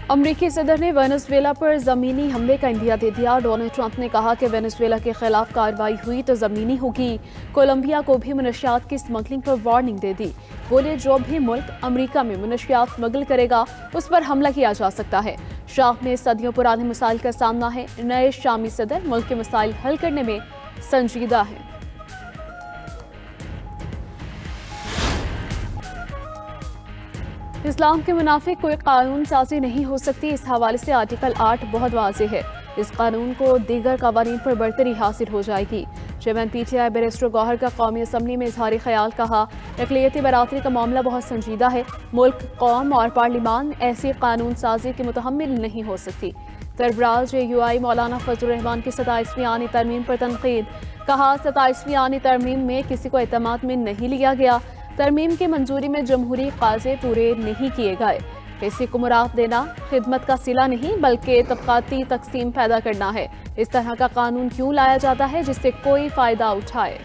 अमरीकी सदर ने वेनेजुएला पर ज़मीनी हमले का इंदिया दे दिया। डोनाल्ड ट्रंप ने कहा कि वेनेजुएला के खिलाफ कार्रवाई हुई तो ज़मीनी होगी। कोलंबिया को भी मनशियात की स्मगलिंग पर वार्निंग दे दी। बोले जो भी मुल्क अमरीका में मनशियात स्मगल करेगा उस पर हमला किया जा सकता है। शाम में सदियों पुराने मसाइल का सामना है। नए शामी सदर मुल्क के मसाइल हल करने में संजीदा हैं। इस्लाम के मुनाफिक कोई कानून साजी नहीं हो सकती। इस हवाले से आर्टिकल 8 बहुत वाज़ेह है। इस कानून को दीगर कवानीन पर बरतरी हासिल हो जाएगी। चेयरमैन PTI बैरिस्टर गौहर का कौमी असम्बली में इजहार ख्याल कहा, अक़लियती बरादरी का मामला बहुत संजीदा है। मुल्क, कौम और पार्लिमान ऐसी कानून साजी के मुतहम्मिल नहीं हो सकती। सरबराज UI मौलाना फजल रहमान की 27वीं आनी तरमीम पर तनकीद। कहा 27वीं आनी तरमीम में किसी को एतमाद में नहीं लिया गया। तरमीम की मंजूरी में जमहूरी काज़े पूरे नहीं किए गए। किसी को मुराद देना खिदमत का सिला नहीं बल्कि तबकाती तकसीम पैदा करना है। इस तरह का कानून क्यों लाया जाता है जिससे कोई फायदा उठाए।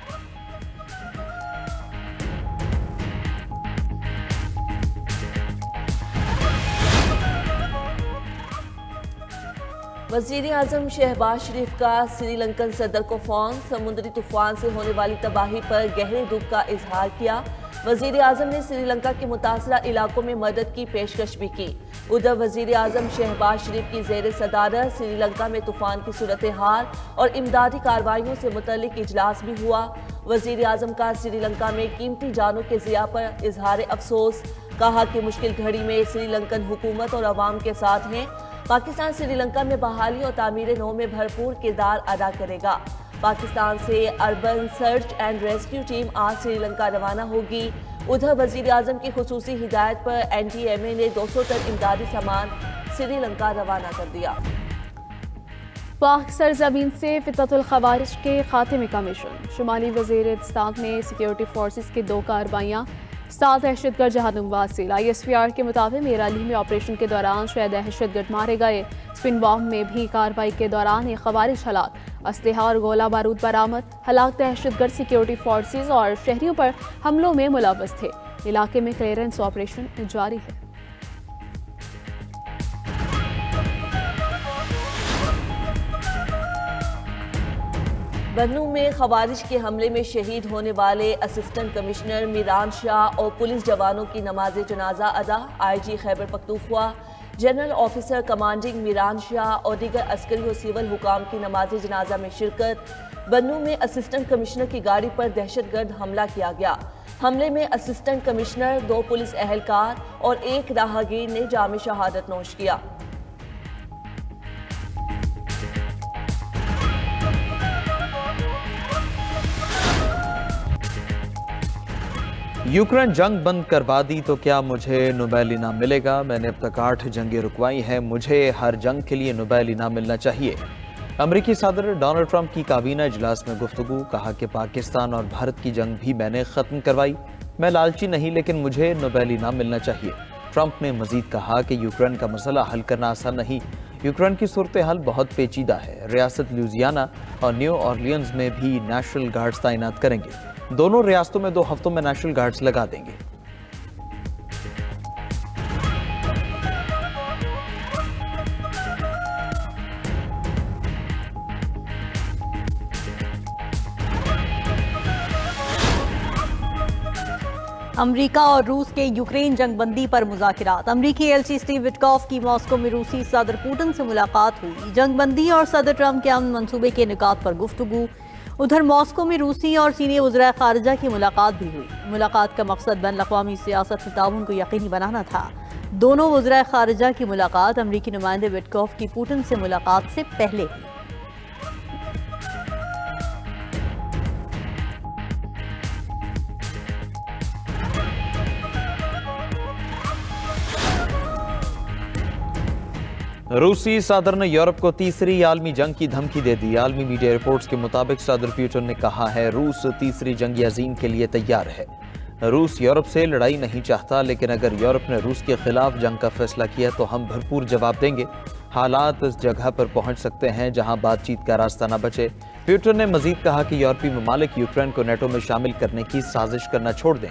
वज़ीर आज़म शहबाज शरीफ का श्रीलंकन सदर को फ़ोन। समुद्री तूफान से होने वाली तबाही पर गहरे दुख का इजहार किया। वज़ीर आज़म ने श्रीलंका के मुतासरा इलाकों में मदद की पेशकश भी की। उधर वज़ीर आज़म शहबाज शरीफ की ज़ेर सदारत श्रीलंका में तूफान की सूरत हाल और इमदादी कार्रवाइयों से मुतल्लिक इजलास भी हुआ। वज़ीर आज़म का श्रीलंका में कीमती जानों के ज़िया पर इजहार अफसोस। कहा कि मुश्किल घड़ी में श्रीलंकन हुकूमत और अवाम के साथ हैं। पाकिस्तान श्रीलंका में बहाली और तामीर नौ में भरपूर किरदार अदा करेगा। पाकिस्तान से urban search and rescue team आज श्रीलंका रवाना होगी। उधर वज़ीर आज़म की खुसूसी हिदायत पर NTMA ने 200 टन इमदादी सामान श्रीलंका रवाना कर दिया। पाक सरजमीन से फिततुल खवारिज के खात्मे का मिशन। शुमाली वज़ीरिस्तान में सिक्योरिटी फोर्सेस की 2 कार्रवाइयाँ। 7 दहशतगर्द जहानुम से। ISPR के मुताबिक मेराली में ऑपरेशन के दौरान 6 दहशतगर्द मारे गए। स्पिन बॉम्ब में भी कार्रवाई के दौरान एक खवारिज हलाक। असलहा और गोला बारूद बरामद। हलाक दहशतगर्द सिक्योरिटी फोर्सेस और शहरियों पर हमलों में मुलव्वस थे। इलाके में क्लियरेंस ऑपरेशन जारी है। बन्नू में खवारिज के हमले में शहीद होने वाले असिस्टेंट कमिश्नर मीरान शाह और पुलिस जवानों की नमाज जनाजा अदा। IG Khyber Pakhtunkhwa general officer commanding Miran Shah और दीगर अस्करी और सिविल हुकाम की नमाज जनाजा में शिरकत। बन्नू में असिस्टेंट कमिश्नर की गाड़ी पर दहशतगर्द हमला किया गया। हमले में असिस्टेंट कमिश्नर, 2 पुलिस एहलकार और 1 राहगीर ने जाम शहादत नोश किया। यूक्रेन जंग बंद करवा दी तो क्या मुझे नोबेल इनाम मिलेगा? मैंने अब तक 8 जंगें रुकवाई हैं, मुझे हर जंग के लिए नोबेल इनाम मिलना चाहिए। अमरीकी सदर डोनाल्ड ट्रंप की काबीना इजलास में गुफ्तगू। कहा कि पाकिस्तान और भारत की जंग भी मैंने ख़त्म करवाई। मैं लालची नहीं लेकिन मुझे नोबेल इनाम मिलना चाहिए। ट्रंप ने मजीद कहा कि यूक्रेन का मसला हल करना आसान नहीं। यूक्रेन की सूरत हाल बहुत पेचीदा है। रियासत लुजियाना और न्यू ऑरलियंस में भी नेशनल गार्ड्स तैनात करेंगे। दोनों रियासतों में 2 हफ्तों में नेशनल गार्ड्स लगा देंगे। अमेरिका और रूस के यूक्रेन जंगबंदी पर मुज़ाकिरात। अमरीकी एलची स्टीव विटकॉफ की मॉस्को में रूसी सदर पुतिन से मुलाकात हुई। जंगबंदी और सदर ट्रंप के अमन मंसूबे के निकात पर गुफ्तगू। उधर मॉस्को में रूसी और सीनियर वज़ीर ख़ारिजा की मुलाकात भी हुई। मुलाकात का मकसद बैन अक़वामी सियासत में ताउन को यकीनी बनाना था। दोनों वज़ीर ख़ारिजा की मुलाकात अमरीकी नुमाइंदे विटकॉफ की पुतिन से मुलाकात से पहले हुई। रूसी सदर ने यूरोप को तीसरी आलमी जंग की धमकी दे दी। आलमी मीडिया रिपोर्ट्स के मुताबिक सदर पुतिन ने कहा है रूस तीसरी जंग अज़ीम के लिए तैयार है। रूस यूरोप से लड़ाई नहीं चाहता, लेकिन अगर यूरोप ने रूस के खिलाफ जंग का फैसला किया तो हम भरपूर जवाब देंगे। हालात इस जगह पर पहुंच सकते हैं जहां बातचीत का रास्ता न बचे। पुतिन ने मजीद कहा कि यूरोपीय ममालिक यूक्रेन को नेटो में शामिल करने की साजिश करना छोड़ दें।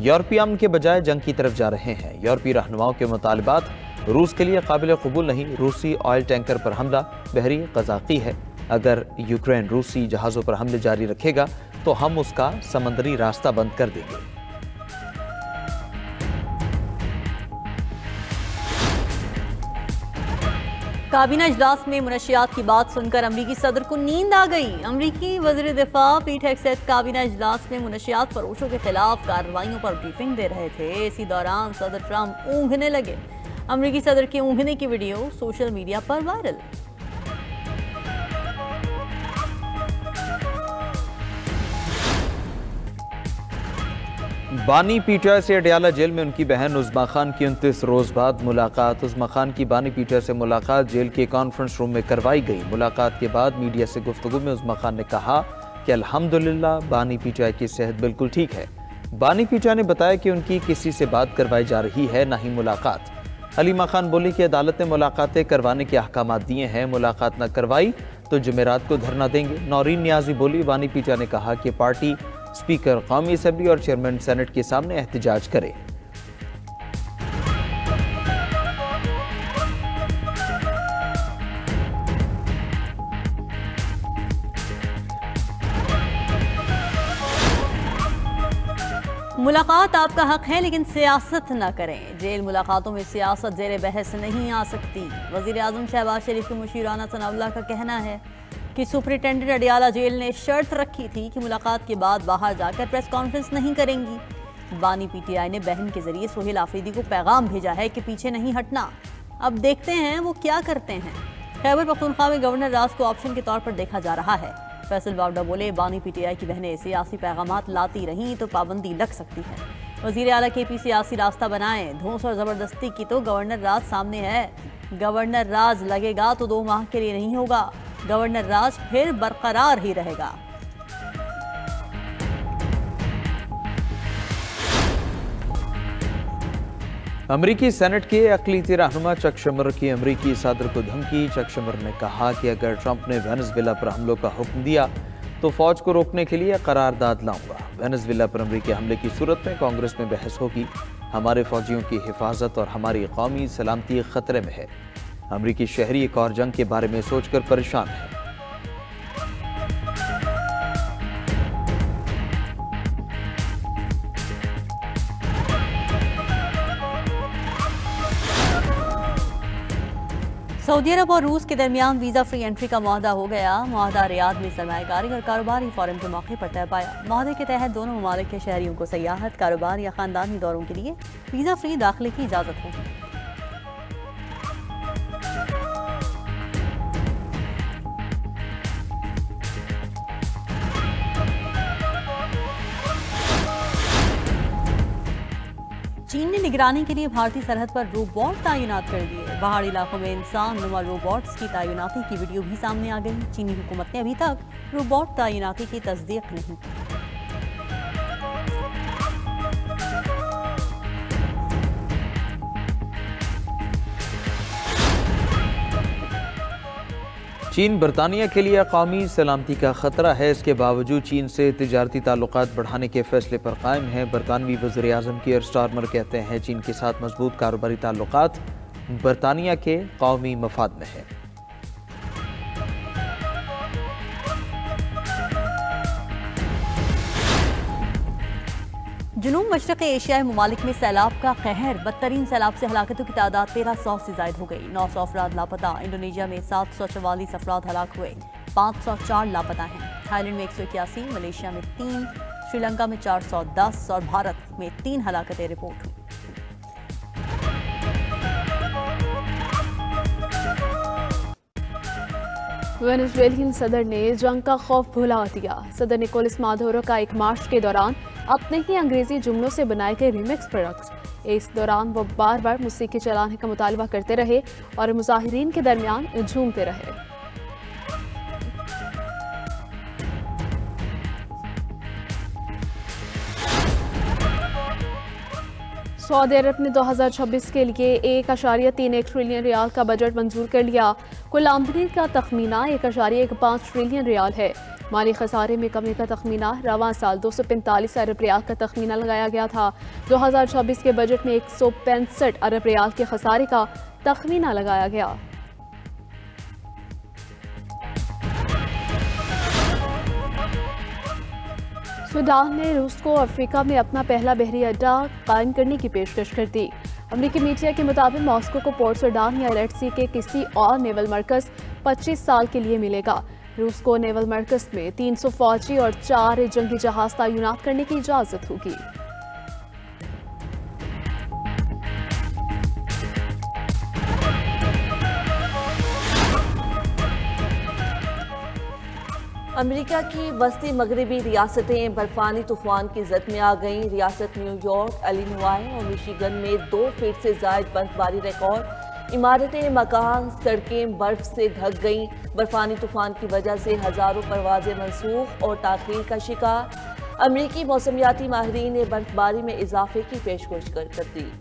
यूरोपीय अमन के बजाय जंग की तरफ जा रहे हैं। यूरोपीय रहनुमाओं के मुतालबात रूस के लिए काबिल कबूल नहीं, रूसी ऑयल टैंकर पर हमला बहरी क़ज़ाक़ी है। अगर यूक्रेन रूसी जहाज़ों पर हमले जारी रखेगा तो हम उसका समंदरी रास्ता बंद कर देंगे। काबीना इजलास में मुनशियात की बात सुनकर अमरीकी सदर को नींद आ गई। अमरीकी वज़ीर दिफा पीट हेगसेथ काबीना इजलास में मुनशियात फरोशों के खिलाफ कार्रवाइयों पर ब्रीफिंग दे रहे थे। इसी दौरान सदर ट्रंप ऊँघने लगे। अमरीकी सदर के ऊँघने की वीडियो सोशल मीडिया पर वायरल। बानी पीटीआई से अडयाला जेल में उनकी बहन उज़्मा खान की 29 रोज बाद मुलाकात। उज़्मा खान की बानी पीटीआई से मुलाकात जेल के कॉन्फ्रेंस रूम में करवाई गई। मुलाकात के बाद मीडिया से गुफ्तगू में उज़्मा खान ने कहा कि अल्हम्दुलिल्लाह बानी पीटीआई की सेहत बिल्कुल ठीक है। बानी पीटीआई ने बताया कि उनकी किसी से बात करवाई जा रही है, न ही मुलाकात। हलीमा खान बोली कि अदालत ने मुलाकातें करवाने के अहकाम दिए हैं, मुलाकात न करवाई तो जुमेरात को धरना देंगे। नौरीन नियाजी बोली बानी पीटीआई ने कहा कि पार्टी स्पीकर कौमी असेंबली और चेयरमैन सेनेट के सामने एहतजाज करे। मुलाकात आपका हक है लेकिन सियासत न करें। जेल मुलाकातों में सियासत ज़ेर बहस नहीं आ सकती। वज़ीर आज़म शहबाज शरीफ के मुशीराना सनाउल्लाह का कहना है कि सुपरिटेंडेंट अडयाला जेल ने शर्त रखी थी कि मुलाकात के बाद बाहर जाकर प्रेस कॉन्फ्रेंस नहीं करेंगी। बानी पीटीआई ने बहन के जरिए सोहेल आफरीदी को पैगाम भेजा है कि पीछे नहीं हटना। अब देखते हैं वो क्या करते हैं। खैबर पख्तूनख्वा में गवर्नर राज को ऑप्शन के तौर पर देखा जा रहा है। फैसल बावडा बोले बानी पीटीआई की बहनें सियासी पैगामात लाती रहीं तो पाबंदी लग सकती है। वज़ीर आला केपी सियासी रास्ता बनाए। धौंस और ज़बरदस्ती की तो गवर्नर राज सामने है। गवर्नर राज लगेगा तो 2 माह के लिए नहीं होगा। गवर्नर राज फिर बरकरार ही रहेगा। अमरीकी सेनेट के अक़लीती रहनुमा चक शुमर की अमरीकी सदर को धमकी। चक शुमर ने कहा कि अगर ट्रंप ने वेनेज़ुएला पर हमलों का हुक्म दिया तो फौज को रोकने के लिए करारदाद लाऊंगा। वेनेज़ुएला पर अमरीकी हमले की सूरत में कांग्रेस में बहस होगी। हमारे फौजियों की हिफाजत और हमारी कौमी सलामती खतरे में है। अमरीकी शहरी एक और जंग के बारे में सोचकर परेशान है। सऊदी अरब और रूस के दरमियान वीज़ा फ्री एंट्री का मुआहदा हो गया। मुआहदा रियाद में सरमायाकारी और कारोबारी फोरम के मौके पर तय पाया। मुआहदे के तहत दोनों ममालिक के शहरियों को सयाहत, कारोबार या ख़ानदानी दौरों के लिए वीज़ा फ्री दाखिले की इजाज़त होगी। चीन ने निगरानी के लिए भारतीय सरहद पर रोबोट तैनात कर दिए। पहाड़ी इलाकों में इंसान नुमा रोबोट्स की तैनाती की वीडियो भी सामने आ गई। चीनी हुकूमत ने अभी तक रोबोट तैनाती की तस्दीक नहीं की। चीन बरतानिया के लिए कौमी सलामती का खतरा है। इसके बावजूद चीन से तिजारती ताल्लुकात बढ़ाने के फैसले पर कायम है। बरतानवी वज़ीर आज़म कीयर स्टारमर कहते हैं चीन के साथ मजबूत कारोबारी ताल्लुकात बरतानिया के कौमी मफाद में है। जुनूब मशरक़ एशियाई ममालिक में सैलाब का कहर। बदतरीन सैलाब से हलाकतों की तादाद 1300 से ज़ायद हो गई। 900 अफराद लापता। इंडोनेशिया में 744 अफराद हलाक हुए। 504 लापता हैं। थाईलैंड में 181, मलेशिया में 3, श्रीलंका में 410 और भारत में 3 हलाकतें रिपोर्ट हुई। वेनेजुएलियन सदर ने जंग का खौफ भुला दिया। सदर निकोलस मादुरो का एक मार्च के दौरान अपने ही अंग्रेजी जुमलों से बनाए गए रिमिक्स प्रोडक्ट्स। इस दौरान वो बार बार मौसीकी चलाने का मुतालबा करते रहे और मुजाहिरीन के दरमियान झूमते रहे। सऊदी अरब ने 2026 के लिए 1.31 ट्रिलियन रियाल का बजट मंजूर कर लिया। कुल आमदनी का तखमीना 1.15 ट्रिलियन रियाल है। माली खसारे में कमी का तखमीना। रवां साल 245 अरब रियाल का तखमीना लगाया गया था। 2024 के बजट में 165 अरब रियाल के खसारे का तखमीना लगाया गया। सूडान ने रूस को अफ्रीका में अपना पहला बहरी अड्डा कायम करने की पेशकश कर दी। अमेरिकी मीडिया के मुताबिक मॉस्को को पोर्ट सूडान या रेड सी के किसी और नेवल मरकज 25 साल के लिए मिलेगा। रूस को नेवल मरकज में 300 फौजी और 4 जंगी जहाज तैनात करने की इजाजत होगी। अमेरिका की वस्ती मगरबी रियासतें बर्फानी तूफान की जद में आ गईं। रियासत न्यूयॉर्क, इलिनॉय और मिशिगन में 2 फीट से ज़ायद बर्फबारी रिकॉर्ड। इमारतें, मकान, सड़कें बर्फ से ढक गईं। बर्फानी तूफान की वजह से हज़ारों परवाजें मनसूख और ताख़ीर का शिकार। अमेरिकी मौसमियाती माहिरीन ने बर्फबारी में इजाफे की पेशगोई कर दी।